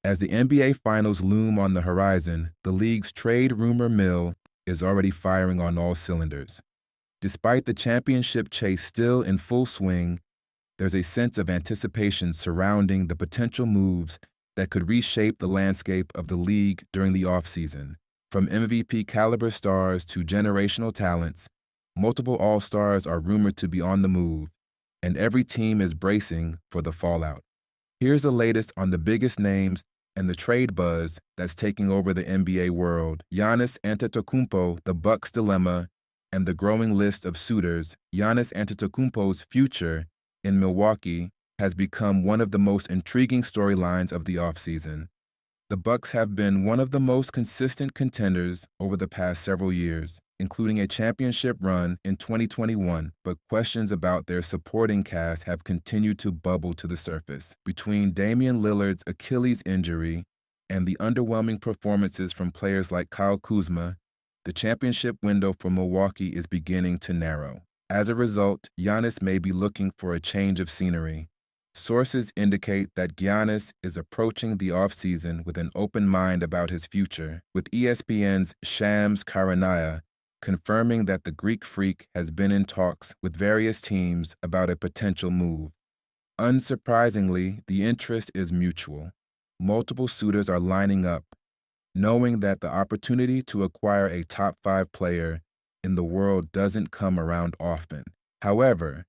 As the NBA Finals loom on the horizon, the league's trade rumor mill is already firing on all cylinders. Despite the championship chase still in full swing, there's a sense of anticipation surrounding the potential moves that could reshape the landscape of the league during the offseason. From MVP caliber stars to generational talents, multiple All-Stars are rumored to be on the move, and every team is bracing for the fallout. Here's the latest on the biggest names and the trade buzz that's taking over the NBA world. Giannis Antetokounmpo, the Bucks' dilemma, and the growing list of suitors. Giannis Antetokounmpo's future in Milwaukee has become one of the most intriguing storylines of the offseason. The Bucks have been one of the most consistent contenders over the past several years, including a championship run in 2021, but questions about their supporting cast have continued to bubble to the surface. Between Damian Lillard's Achilles injury and the underwhelming performances from players like Kyle Kuzma, the championship window for Milwaukee is beginning to narrow. As a result, Giannis may be looking for a change of scenery. Sources indicate that Giannis is approaching the offseason with an open mind about his future, with ESPN's Shams Charania confirming that the Greek Freak has been in talks with various teams about a potential move. Unsurprisingly, the interest is mutual. Multiple suitors are lining up, knowing that the opportunity to acquire a top-5 player in the world doesn't come around often. However,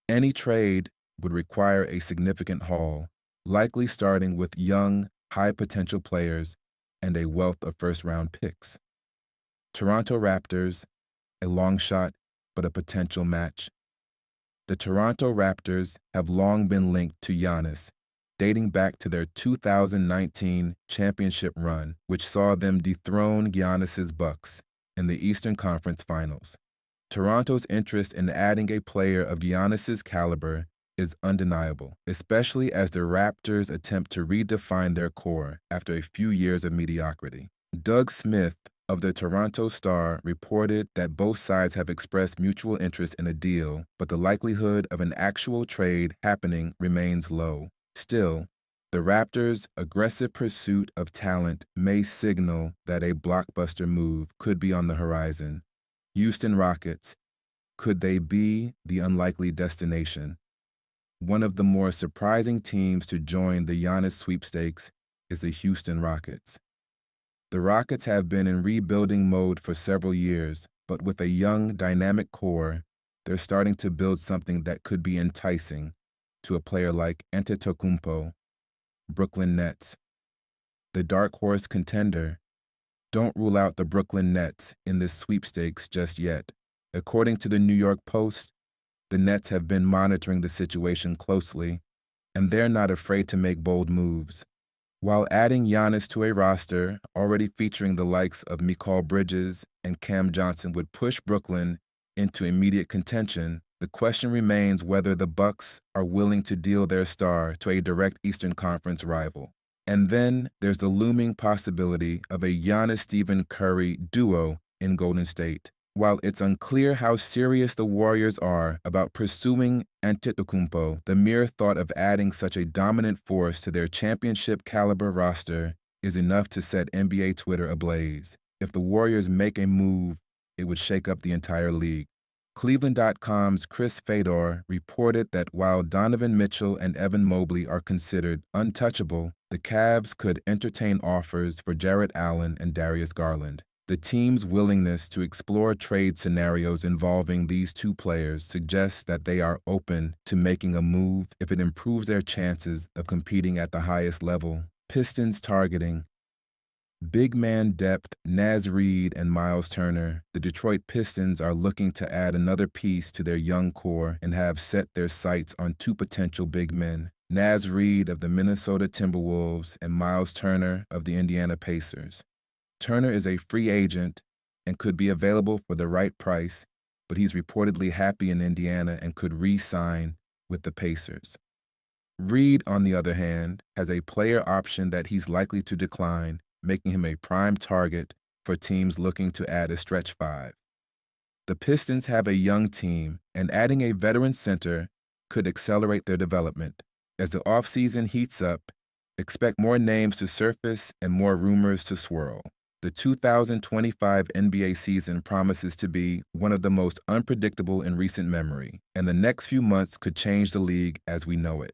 any trade would require a significant haul, likely starting with young, high-potential players and a wealth of first-round picks. Toronto Raptors, a long shot but a potential match. The Toronto Raptors have long been linked to Giannis, dating back to their 2019 championship run, which saw them dethrone Giannis's Bucks in the Eastern Conference Finals. Toronto's interest in adding a player of Giannis's caliber is undeniable, especially as the Raptors attempt to redefine their core after a few years of mediocrity. Doug Smith of the Toronto Star reported that both sides have expressed mutual interest in a deal, but the likelihood of an actual trade happening remains low. Still, the Raptors' aggressive pursuit of talent may signal that a blockbuster move could be on the horizon. Houston Rockets, could they be the unlikely destination? One of the more surprising teams to join the Giannis sweepstakes is the Houston Rockets. The Rockets have been in rebuilding mode for several years, but with a young, dynamic core, they're starting to build something that could be enticing to a player like Antetokounmpo. Brooklyn Nets, the dark horse contender. Don't rule out the Brooklyn Nets in this sweepstakes just yet. According to the New York Post, the Nets have been monitoring the situation closely, and they're not afraid to make bold moves. While adding Giannis to a roster already featuring the likes of Mikal Bridges and Cam Johnson would push Brooklyn into immediate contention, the question remains whether the Bucks are willing to deal their star to a direct Eastern Conference rival. And then there's the looming possibility of a Giannis-Stephen Curry duo in Golden State. While it's unclear how serious the Warriors are about pursuing Antetokounmpo, the mere thought of adding such a dominant force to their championship-caliber roster is enough to set NBA Twitter ablaze. If the Warriors make a move, it would shake up the entire league. Cleveland.com's Chris Fedor reported that while Donovan Mitchell and Evan Mobley are considered untouchable, the Cavs could entertain offers for Jarrett Allen and Darius Garland. The team's willingness to explore trade scenarios involving these two players suggests that they are open to making a move if it improves their chances of competing at the highest level. Pistons targeting big man depth, Naz Reid and Miles Turner. The Detroit Pistons are looking to add another piece to their young core and have set their sights on two potential big men, Naz Reid of the Minnesota Timberwolves and Miles Turner of the Indiana Pacers. Turner is a free agent and could be available for the right price, but he's reportedly happy in Indiana and could re-sign with the Pacers. Reid, on the other hand, has a player option that he's likely to decline, making him a prime target for teams looking to add a stretch five. The Pistons have a young team, and adding a veteran center could accelerate their development. As the offseason heats up, Expect more names to surface and more rumors to swirl. The 2025 NBA season promises to be one of the most unpredictable in recent memory, and the next few months could change the league as we know it.